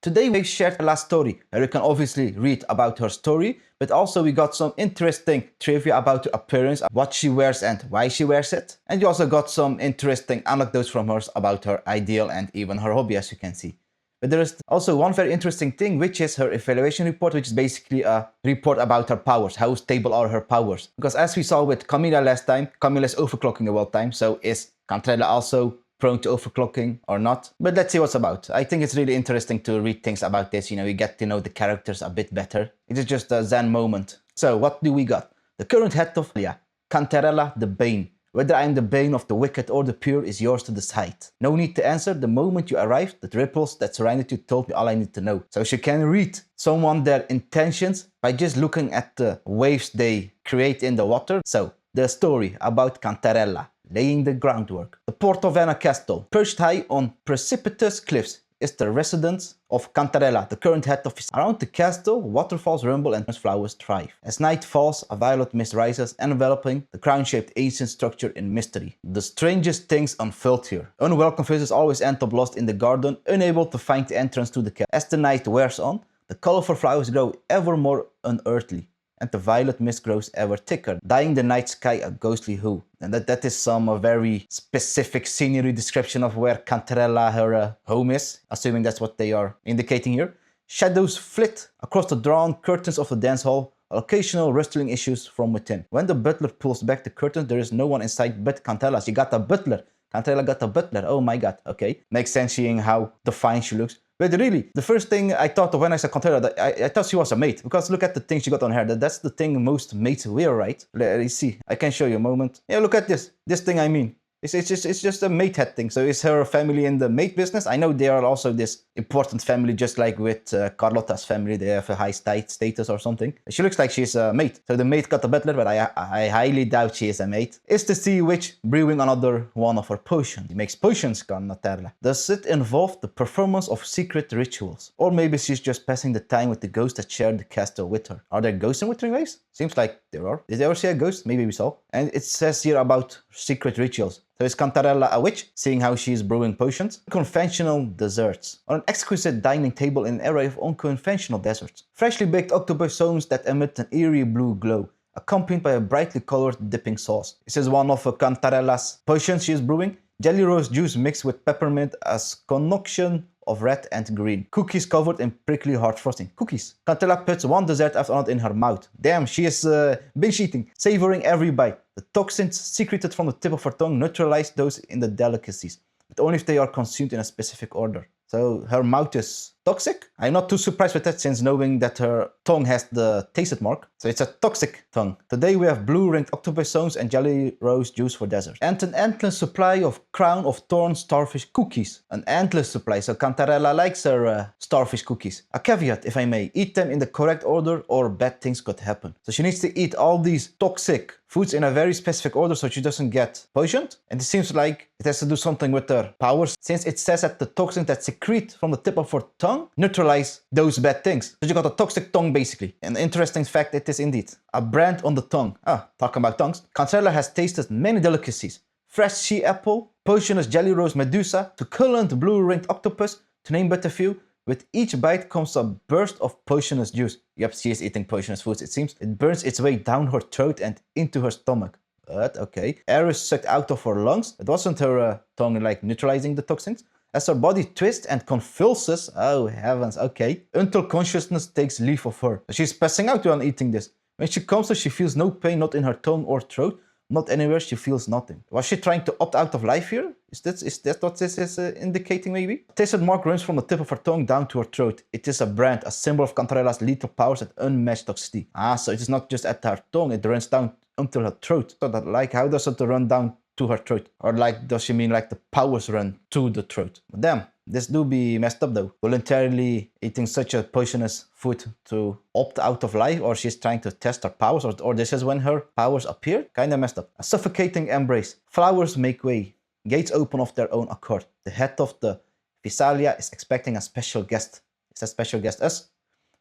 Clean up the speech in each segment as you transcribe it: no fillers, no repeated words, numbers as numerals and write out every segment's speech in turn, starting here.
Today we shared her last story, where you can obviously read about her story, but also we got some interesting trivia about her appearance, what she wears and why she wears it. And you also got some interesting anecdotes from her about her ideal and even her hobby, as you can see. But there is also one very interesting thing, which is her evaluation report, which is basically a report about her powers. How stable are her powers? Because as we saw with Camilla last time, Camilla is overclocking all the time. So is Cantarella also prone to overclocking or not? But let's see what's about. I think it's really interesting to read things about this. You know, you get to know the characters a bit better. It is just a zen moment. So what do we got? The current head of Cantarella the Bane. Whether I am the bane of the wicked or the pure is yours to decide. No need to answer. The moment you arrived, the ripples that surrounded you told me all I need to know. So she can read someone their intentions by just looking at the waves they create in the water. So the story about Cantarella, laying the groundwork. The Portovana Castle, perched high on precipitous cliffs, is the residence of Cantarella, the current head office. Around the castle, waterfalls rumble and flowers thrive. As night falls, a violet mist rises, enveloping the crown-shaped ancient structure in mystery. The strangest things unfold here. Unwelcome visitors always end up lost in the garden, unable to find the entrance to the castle. As the night wears on, the colorful flowers grow ever more unearthly, and the violet mist grows ever thicker, dyeing the night sky a ghostly hue. And that is some very specific scenery description of where Cantarella, her home is, assuming that's what they are indicating here. Shadows flit across the drawn curtains of the dance hall, occasional rustling issues from within. When the butler pulls back the curtains, there is no one inside but Cantarella. She got a butler. Cantarella got a butler. Oh my god, okay. Makes sense seeing how defined she looks. But really, the first thing I thought of when I saw Cantarella, I thought she was a maid. Because look at the thing she got on her. That's the thing most maids wear, right? Let's see. I can show you a moment. Yeah, look at this. This thing I mean. It's just a maid head thing. So is her family in the maid business? I know they are also this important family, just like with Carlotta's family. They have a high status or something. She looks like she's a maid. So the maid got a butler, but I highly doubt she is a maid. Is the sea witch brewing another one of her potions? She makes potions, Cantarella. Does it involve the performance of secret rituals? Or maybe she's just passing the time with the ghosts that share the castle with her. Are there ghosts in Wuthering Waves? Seems like there are. Did they ever see a ghost? Maybe we saw. And it says here about secret rituals. So is Cantarella a witch, seeing how she is brewing potions? Conventional desserts. On an exquisite dining table in an array of unconventional desserts. Freshly baked octopus stones that emit an eerie blue glow, accompanied by a brightly colored dipping sauce. This is one of Cantarella's potions she is brewing. Jelly rose juice mixed with peppermint as concoction of red and green. Cookies covered in prickly hard frosting. Cookies. Cantarella puts one dessert after another in her mouth. Damn, she is binge eating, savoring every bite. The toxins secreted from the tip of her tongue neutralize those in the delicacies, but only if they are consumed in a specific order. So her mouth is toxic? I'm not too surprised with that, since knowing that her tongue has the tasted mark. So it's a toxic tongue. Today we have blue ringed octopus stones and jelly rose juice for dessert. And an endless supply of crown of thorn starfish cookies. An endless supply, so Cantarella likes her starfish cookies. A caveat, if I may, eat them in the correct order or bad things could happen. So she needs to eat all these toxic foods in a very specific order so she doesn't get poisoned. And it seems like it has to do something with her powers, since it says that the toxins that secrete from the tip of her tongue neutralize those bad things. So you got a toxic tongue basically. An interesting fact it is indeed. A brand on the tongue. Talking about tongues. Cantarella has tasted many delicacies. Fresh sea apple, poisonous jelly rose medusa, succulent blue ringed octopus, to name but a few. With each bite comes a burst of poisonous juice. Yep, she is eating poisonous foods it seems. It burns its way down her throat and into her stomach. But okay. Air is sucked out of her lungs. It wasn't her tongue like neutralizing the toxins. As her body twists and convulses, oh heavens, okay, until consciousness takes leave of her. She's passing out while eating this. When she comes to, she feels no pain, not in her tongue or throat, not anywhere, she feels nothing. Was she trying to opt out of life here? Is that what this is indicating maybe? The tasted mark runs from the tip of her tongue down to her throat. It is a brand, a symbol of Cantarella's lethal powers and unmatched toxicity. So it is not just at her tongue, it runs down until her throat. So that, like, how does it run down to her throat? Or like, does she mean like the powers run to the throat? But damn, this do be messed up though. Voluntarily eating such a poisonous food to opt out of life, or she's trying to test her powers, or this is when her powers appear? Kinda messed up. A suffocating embrace. Flowers make way. Gates open of their own accord. The head of the Visalia is expecting a special guest. Is that special guest us?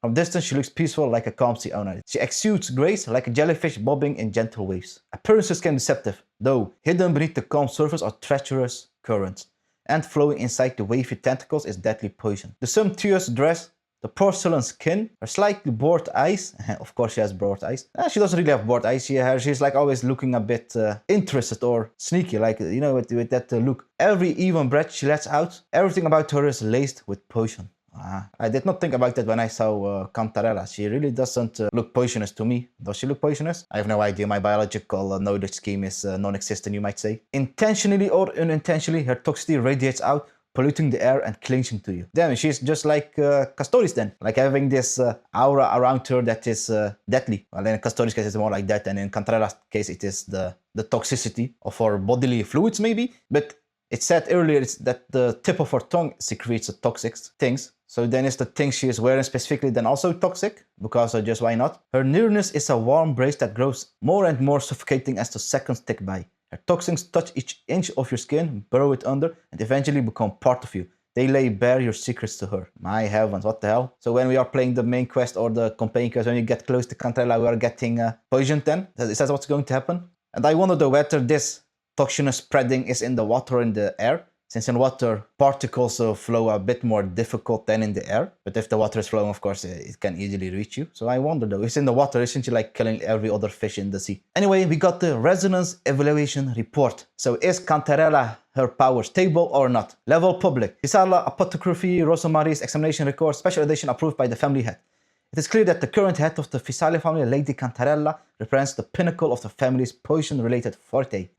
From distance, she looks peaceful like a calm sea owner. She exudes grace like a jellyfish bobbing in gentle waves. Appearances can be deceptive, though hidden beneath the calm surface are treacherous currents. and flowing inside the wavy tentacles is deadly poison. The sumptuous dress, the porcelain skin, her slightly bored eyes. Of course she has bored eyes. She doesn't really have bored eyes. She's like always looking a bit interested or sneaky, like, you know, with that look. Every even breath she lets out, everything about her is laced with poison. I did not think about that when I saw Cantarella. She really doesn't look poisonous to me. Does she look poisonous? I have no idea. My biological knowledge scheme is non-existent, you might say. Intentionally or unintentionally, her toxicity radiates out, polluting the air and clinging to you. Damn, she's just like Castori's then. Like having this aura around her that is deadly. Well, in Castori's case, it's more like that. And in Cantarella's case, it is the toxicity of her bodily fluids, maybe. But it said earlier that the tip of her tongue secretes the toxic things. So then is the thing she is wearing specifically then also toxic? Because just why not? Her nearness is a warm brace that grows more and more suffocating as the seconds tick by. Her toxins touch each inch of your skin, burrow it under, and eventually become part of you. They lay bare your secrets to her. My heavens, what the hell? So when we are playing the main quest or the campaign quest, when you get close to Cantarella, we are getting poisoned then? Is that what's going to happen? And I wonder though whether this toxinous spreading is in the water or in the air. Since in water, particles flow a bit more difficult than in the air. But if the water is flowing, of course, it can easily reach you. So I wonder though, if it's in the water, isn't she like killing every other fish in the sea? Anyway, we got the resonance evaluation report. So is Cantarella her power stable or not? Level public. Visala Apothecary Rosemary's examination record, special edition approved by the family head. It is clear that the current head of the Visalia family, Lady Cantarella, represents the pinnacle of the family's poison-related forte.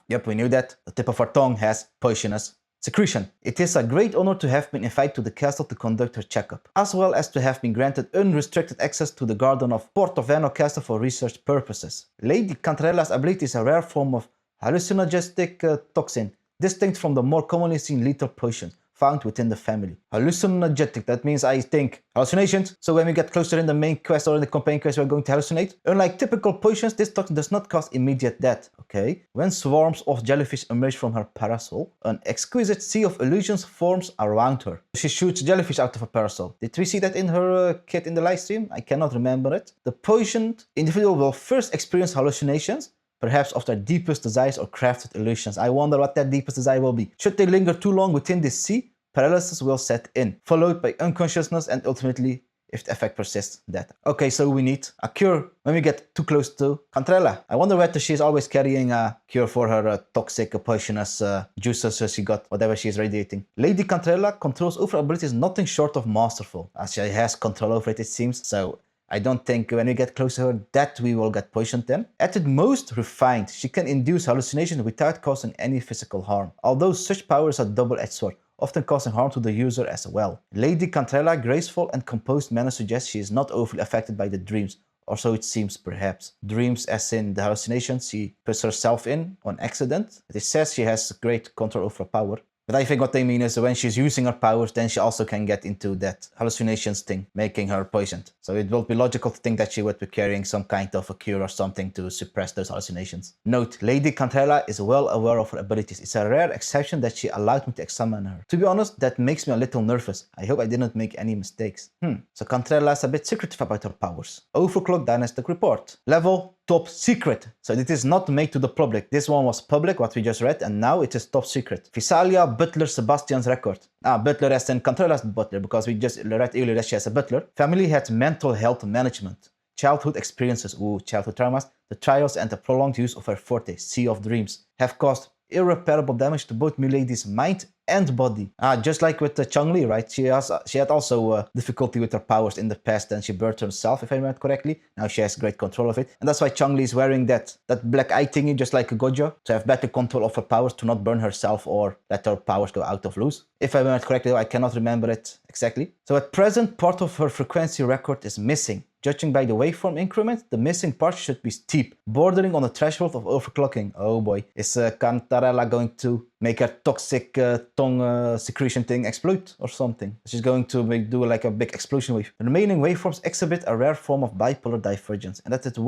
Yep, we knew that. The tip of her tongue has poisonous secretion. It is a great honor to have been invited to the castle to conduct her checkup, as well as to have been granted unrestricted access to the garden of Portovano Castle for research purposes. Lady Cantarella's ability is a rare form of hallucinogenic toxin, distinct from the more commonly seen lethal potions found within the family. Hallucinogenic, that means I think hallucinations. So when we get closer in the main quest or in the campaign quest, we're going to hallucinate. Unlike typical potions, this toxin does not cause immediate death, okay? When swarms of jellyfish emerge from her parasol, an exquisite sea of illusions forms around her. She shoots jellyfish out of her parasol. Did we see that in her kit in the live stream? I cannot remember it. The poisoned individual will first experience hallucinations, perhaps of their deepest desires or crafted illusions. I wonder what that deepest desire will be. Should they linger too long within this sea, paralysis will set in, followed by unconsciousness and ultimately, if the effect persists, death. Okay, so we need a cure when we get too close to Cantarella. I wonder whether she is always carrying a cure for her toxic, poisonous juices she got, whatever she is radiating. Lady Cantarella controls over abilities nothing short of masterful, as she has control over it seems, so I don't think when we get close to her that we will get poisoned then. At its most refined, she can induce hallucinations without causing any physical harm, although such power is a double-edged sword, often causing harm to the user as well. Lady Cantarella's graceful and composed manner suggests she is not overly affected by the dreams, or so it seems perhaps. Dreams as in the hallucinations she puts herself in on accident. It says she has great control over power. But I think what they mean is when she's using her powers, then she also can get into that hallucinations thing, making her poisoned. So it will be logical to think that she would be carrying some kind of a cure or something to suppress those hallucinations. Note, Lady Cantarella is well aware of her abilities. It's a rare exception that she allowed me to examine her. To be honest, that makes me a little nervous. I hope I didn't make any mistakes. So Cantarella is a bit secretive about her powers. Overclock Dynastic Report. Level top secret. So it is not made to the public. This one was public, what we just read, and now it is top secret. Visalia Butler Sebastian's record. Butler as in Cantarella's butler, because we just read earlier that she has a butler. Family had mental health management. Childhood experiences, childhood traumas, the trials and the prolonged use of her Forte, Sea of Dreams, have caused irreparable damage to both Milady's mind and body. Just like with Changli, right? She had also difficulty with her powers in the past, and she birthed herself, if I remember correctly. Now she has great control of it, and that's why Changli is wearing that black eye thingy, just like Gojo, to have better control of her powers, to not burn herself or let her powers go out of loose. If I remember correctly, though, I cannot remember it exactly. So at present, part of her frequency record is missing. Judging by the waveform increment, the missing part should be steep, bordering on the threshold of overclocking. Oh boy, is Cantarella going to make her toxic tongue secretion thing explode or something? She's going to do like a big explosion wave. The remaining waveforms exhibit a rare form of bipolar divergence, and at its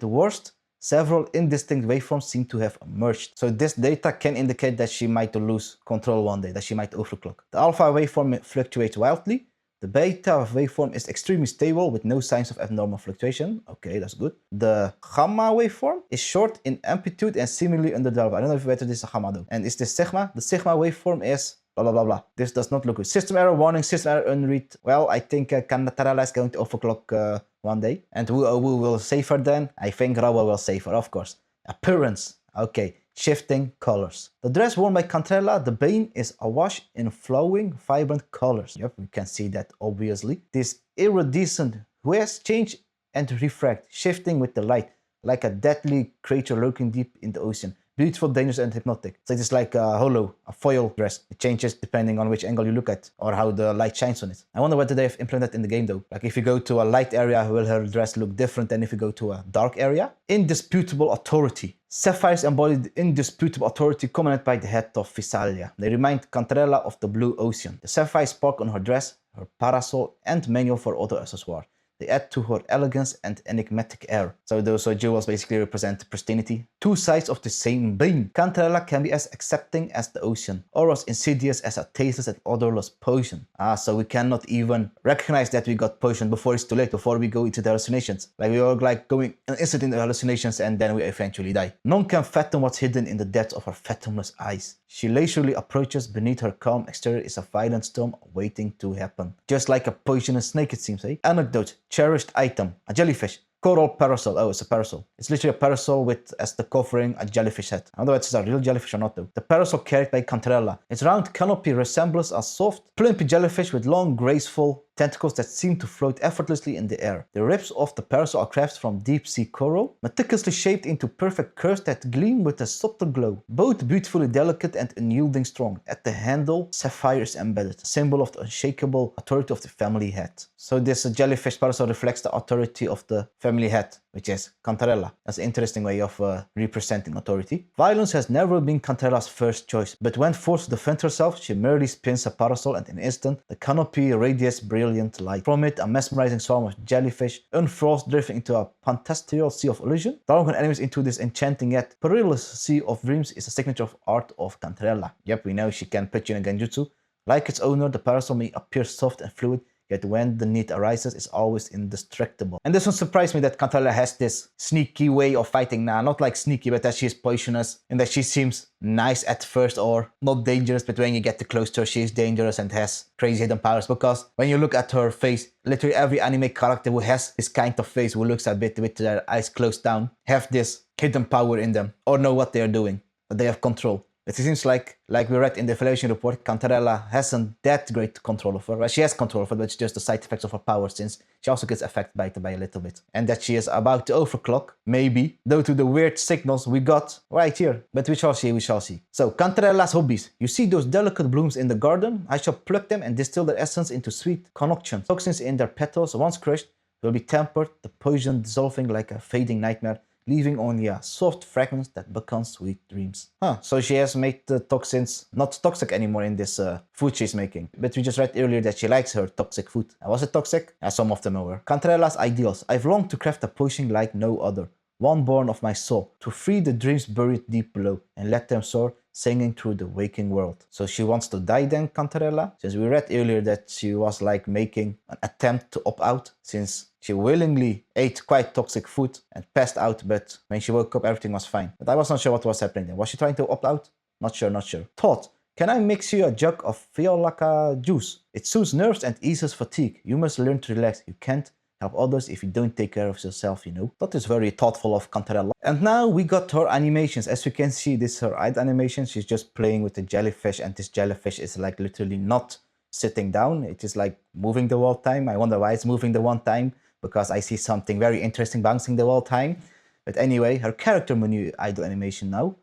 worst, several indistinct waveforms seem to have emerged. So this data can indicate that she might lose control one day, that she might overclock. The alpha waveform fluctuates wildly, The beta waveform is extremely stable with no signs of abnormal fluctuation. Okay, that's good. The gamma waveform is short in amplitude and seemingly underdeveloped. I don't know if whether this is a gamma though. And is this sigma? The sigma waveform is blah blah blah blah. This does not look good. System error warning, system error unread. Well, I think Cantarella is going to overclock one day. And who will save her then? I think Rawa will save her, of course. Appearance. Okay. Shifting colors. The dress worn by Cantarella, the Bane, is awash in flowing, vibrant colors. Yep, we can see that obviously. This iridescent hues change and refract, shifting with the light, like a deadly creature lurking deep in the ocean. Beautiful, dangerous, and hypnotic. So it is like a holo, a foil dress. It changes depending on which angle you look at or how the light shines on it. I wonder whether they have implemented in the game though. Like if you go to a light area, will her dress look different than if you go to a dark area? Indisputable authority. Sapphires embody indisputable authority commanded by the head of Visalia. They remind Cantarella of the blue ocean. The sapphires spark on her dress, her parasol, and manual for other accessoires. They add to her elegance and enigmatic air. So those jewels basically represent pristinity. Two sides of the same Bane. Cantarella can be as accepting as the ocean, or as insidious as a tasteless and odorless poison. So we cannot even recognize that we got poisoned before it's too late, before we go into the hallucinations. Like we are like going an instant into the hallucinations and then we eventually die. None can fathom what's hidden in the depths of her fathomless eyes. She leisurely approaches. Beneath her calm exterior is a violent storm waiting to happen. Just like a poisonous snake, it seems, eh? Anecdote. Cherished item. A jellyfish. Coral parasol. Oh, it's a parasol. It's literally a parasol with, as the covering, a jellyfish head. I don't know if it's a real jellyfish or not though. The parasol carried by Cantarella. Its round canopy resembles a soft, plumpy jellyfish with long, graceful tentacles that seem to float effortlessly in the air. The ribs of the parasol are crafted from deep-sea coral, meticulously shaped into perfect curves that gleam with a subtle glow. Both beautifully delicate and unyielding strong. At the handle, sapphire is embedded, a symbol of the unshakable authority of the family head. So this jellyfish parasol reflects the authority of the family head, which is Cantarella. That's an interesting way of representing authority. Violence has never been Cantarella's first choice, but when forced to defend herself, she merely spins a parasol and in an instant, the canopy radiates brilliant light. From it, a mesmerizing swarm of jellyfish unfurls, drifting into a fantastical sea of illusion. Throwing her enemies into this enchanting yet perilous sea of dreams is a signature of art of Cantarella. Yep, we know she can put you in a genjutsu. Like its owner, the parasol may appear soft and fluid, yet when the need arises, it's always indestructible. And this one surprised me that Cantarella has this sneaky way of fighting now. Not like sneaky, but that she is poisonous and that she seems nice at first or not dangerous, but when you get too close to her, she is dangerous and has crazy hidden powers. Because when you look at her face, literally every anime character who has this kind of face, who looks a bit with their eyes closed down, have this hidden power in them or know what they are doing, that they have control. It seems like we read in the evaluation report, Cantarella hasn't that great control of her. Well, she has control of her, but it's just the side effects of her power, since she also gets affected by it by a little bit. And that she is about to overclock, maybe, due to the weird signals we got right here. But we shall see, we shall see. So, Cantarella's hobbies. You see those delicate blooms in the garden? I shall pluck them and distill their essence into sweet concoctions. Toxins in their petals, once crushed, will be tempered, the poison dissolving like a fading nightmare, leaving only a soft fragrance that becomes sweet dreams. So she has made the toxins not toxic anymore in this food she's making. But we just read earlier that she likes her toxic food. Was it toxic? Some of them were. Cantarella's ideals. I've longed to craft a potion like no other. One born of my soul, to free the dreams buried deep below and let them soar, singing through the waking world. So she wants to die then, Cantarella? Since we read earlier that she was like making an attempt to opt out, since she willingly ate quite toxic food and passed out, but when she woke up everything was fine. But I was not sure what was happening then. Was she trying to opt out? Not sure, not sure. Thought. Can I mix you a jug of Fiolaca juice? It soothes nerves and eases fatigue. You must learn to relax. You can't help others if you don't take care of yourself, you know. That is very thoughtful of Cantarella. And now we got her animations. As you can see, this is her eye animation. She's just playing with the jellyfish, and this jellyfish is like literally not sitting down. It is like moving the whole time. I wonder why it's moving the one time, because I see something very interesting bouncing the whole time. But anyway, her character menu idle animation now.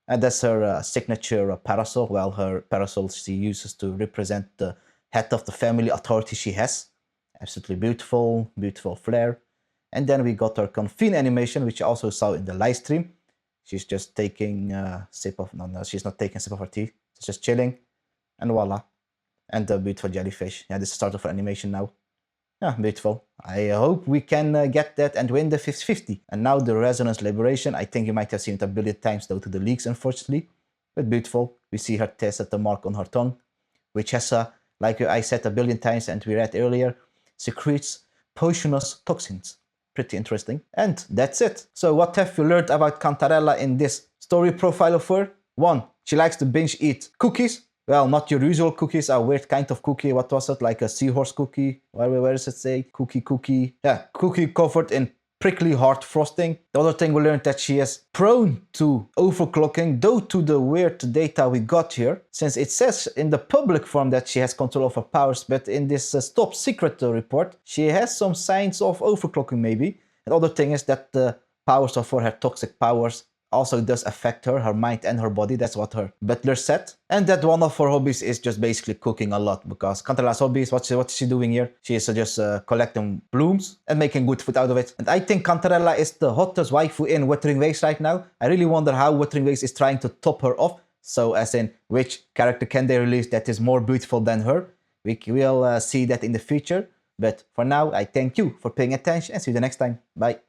And that's her signature parasol. Well, her parasol she uses to represent the head of the family authority she has. Absolutely beautiful, beautiful flare. And then we got her confine animation, which you also saw in the live stream. She's just taking a sip of, no, she's not taking a sip of her tea. She's just chilling, and voila. And the beautiful jellyfish. Yeah, this is the start of her animation now. Yeah, beautiful. I hope we can get that and win the 50-50. And now the resonance liberation. I think you might have seen it a billion times due to the leaks, unfortunately. But beautiful. We see her test at the mark on her tongue, which has a like I said a billion times and we read earlier, secretes poisonous toxins. Pretty interesting. And that's it. So what have you learned about Cantarella in this story profile of her? 1. She likes to binge eat cookies. Well, not your usual cookies, a weird kind of cookie. What was it? Like a seahorse cookie? Where does it say? Cookie. Yeah, cookie covered in prickly hard frosting. The other thing we learned that she is prone to overclocking due to the weird data we got here, since it says in the public form that she has control of her powers, but in this top secret report, she has some signs of overclocking maybe. And the other thing is that the powers of her toxic powers also does affect her mind and her body. That's what her butler said. And that one of her hobbies is just basically cooking a lot, because Cantarella's hobbies, what's she doing here? She is just collecting blooms and making good food out of it. And I think Cantarella is the hottest waifu in Wuthering Waves right now. I really wonder how Wuthering Waves is trying to top her off. So as in, which character can they release that is more beautiful than her? We will see that in the future. But for now, I thank you for paying attention and see you the next time. Bye.